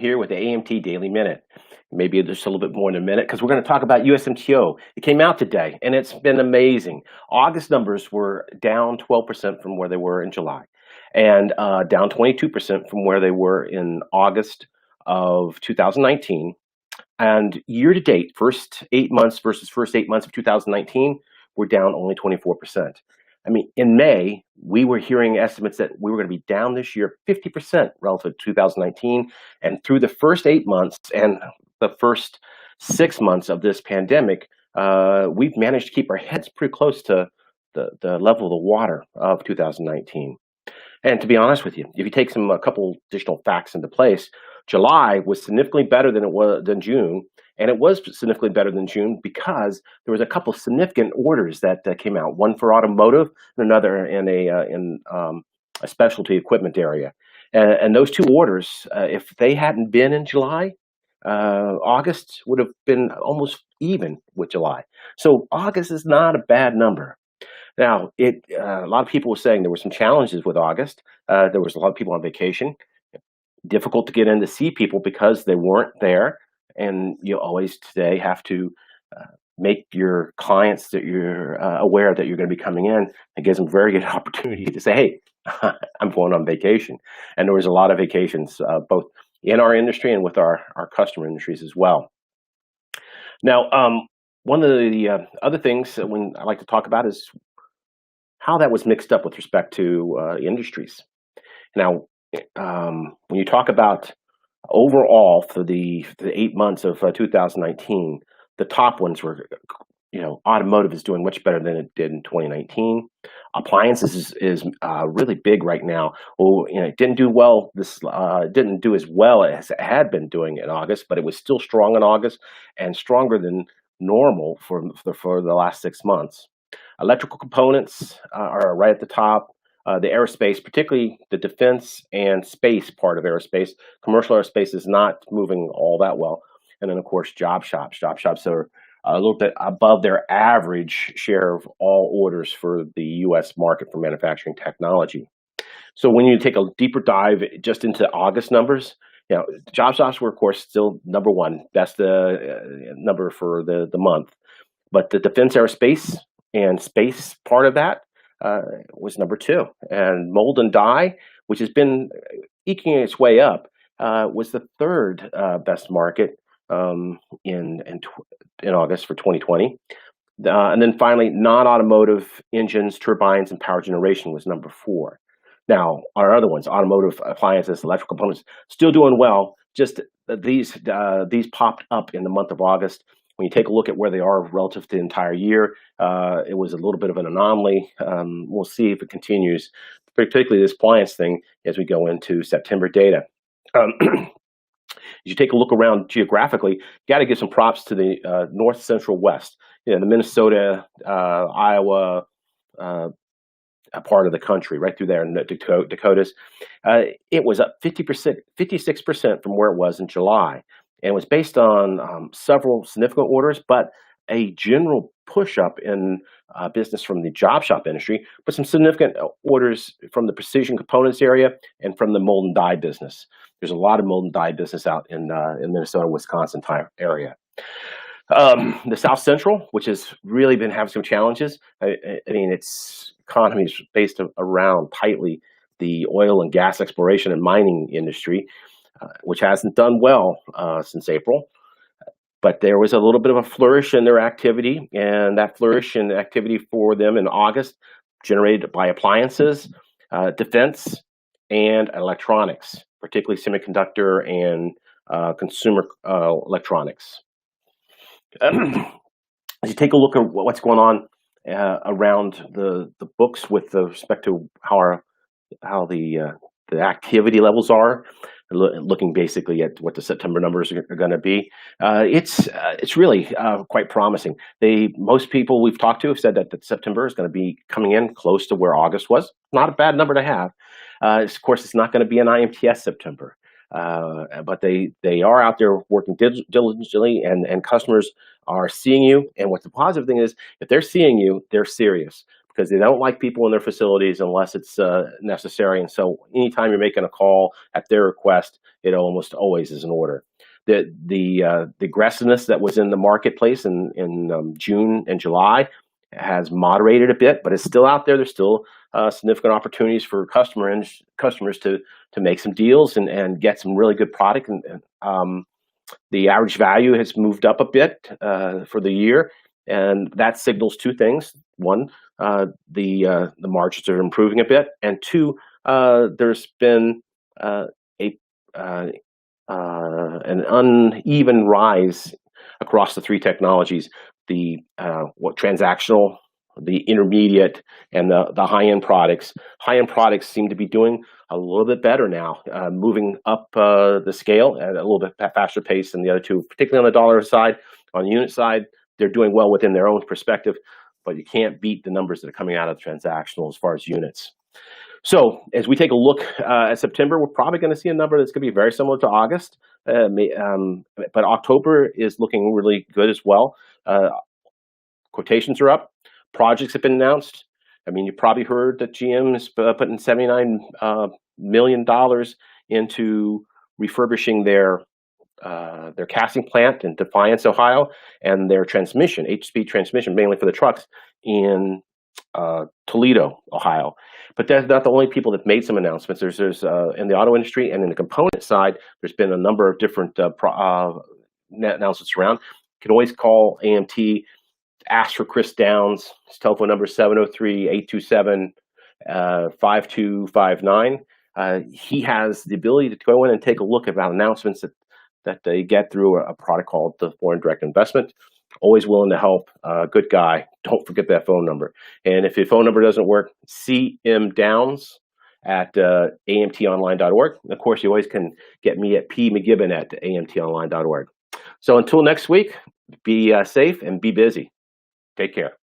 here with the AMT Daily Minute. Maybe just a little bit more in a minute because we're going to talk about USMTO. It came out today and it's been amazing. August numbers were down 12% from where they were in July and down 22% from where they were in August of 2019. And year to date, first 8 months versus first 8 months of 2019, we're down only 24%. I mean, in May, we were hearing estimates that we were going to be down this year 50% relative to 2019. And through the first 8 months and the first 6 months of this pandemic, we've managed to keep our heads pretty close to the level of the water of 2019. And to be honest with you, if you take a couple additional facts into place, July was significantly better than June, and it was significantly better than June because there was a couple significant orders that came out. One for automotive, and another in a specialty equipment area. And those two orders, if they hadn't been in July, August would have been almost even with July. So August is not a bad number. Now, a lot of people were saying there were some challenges with August. There was a lot of people on vacation. Difficult to get in to see people because they weren't there. And you always today have to make your clients that you're aware that you're going to be coming in. It gives them a very good opportunity to say, hey, I'm going on vacation. And there was a lot of vacations, both in our industry and with our customer industries as well. Now, one of the other things that I like to talk about is how that was mixed up with respect to industries. Now, when you talk about overall for the 8 months of 2019, the top ones were, automotive is doing much better than it did in 2019. Appliances is really big right now. Well, it didn't do well. Didn't do as well as it had been doing in August, but it was still strong in August and stronger than normal for the last 6 months. Electrical components are right at the top. The aerospace, particularly the defense and space part of aerospace, commercial aerospace is not moving all that well. And then, of course, job shops. Job shops are a little bit above their average share of all orders for the U.S. market for manufacturing technology. So when you take a deeper dive just into August numbers, job shops were, of course, still number one. That's the number for the month. But the defense, aerospace, and space part of that was number two. And mold and die, which has been eking its way up, was the third best market in August for 2020. And then finally, non-automotive engines, turbines, and power generation was number four. Now, our other ones, automotive appliances, electrical components, still doing well. Just these popped up in the month of August. When you take a look at where they are relative to the entire year, it was a little bit of an anomaly. We'll see if it continues, particularly this appliance thing, as we go into September data. As you take a look around geographically, you got to give some props to the North Central West. The Minnesota, Iowa, a part of the country, right through there in the Dakotas. It was up 50%, 56% from where it was in July. And it was based on several significant orders, but a general push up in business from the job shop industry, but some significant orders from the precision components area and from the mold and die business. There's a lot of mold and die business out in Minnesota, Wisconsin area. The South Central, which has really been having some challenges. I mean, its economy is based around tightly the oil and gas exploration and mining industry, which hasn't done well since April. But there was a little bit of a flourish in their activity, and that flourish in activity for them in August generated by appliances, defense, and electronics, particularly semiconductor and consumer electronics. As you take a look at what's going on around the books with respect to how the activity levels are, looking basically at what the September numbers are going to be, it's really quite promising. Most people we've talked to have said that September is going to be coming in close to where August was. Not a bad number to have. Of course, it's not going to be an IMTS September, but they are out there working diligently, and customers are seeing you. And what the positive thing is, if they're seeing you, they're serious. because they don't like people in their facilities unless it's necessary. And so anytime you're making a call at their request, it almost always is an order. The aggressiveness that was in the marketplace in June and July has moderated a bit, but it's still out there. There's still significant opportunities for customers to make some deals and get some really good product. And the average value has moved up a bit for the year, and that signals two things. One, the margins are improving a bit, and two, there's been an uneven rise across the three technologies: the transactional, the intermediate, and the high-end products. High-end products seem to be doing a little bit better now, moving up the scale at a little bit faster pace than the other two, particularly on the dollar side. On the unit side, they're doing well within their own perspective, but you can't beat the numbers that are coming out of transactional as far as units. So as we take a look at September, we're probably going to see a number that's going to be very similar to August, but October is looking really good as well. Quotations are up. Projects have been announced. I mean, you probably heard that GM is putting $79 million into refurbishing their casting plant in Defiance, Ohio, and their transmission, H-speed transmission, mainly for the trucks, in Toledo, Ohio. But that's not the only people that made some announcements. There's in the auto industry and in the component side, there's been a number of different announcements around. You can always call AMT, ask for Chris Downs. His telephone number is 703-827-5259. He has the ability to go in and take a look about announcements that they get through a product called the Foreign Direct Investment. Always willing to help. Good guy. Don't forget that phone number. And if your phone number doesn't work, CM Downs at amtonline.org. Of course, you always can get me at pmcgibbon at amtonline.org. So until next week, be safe and be busy. Take care.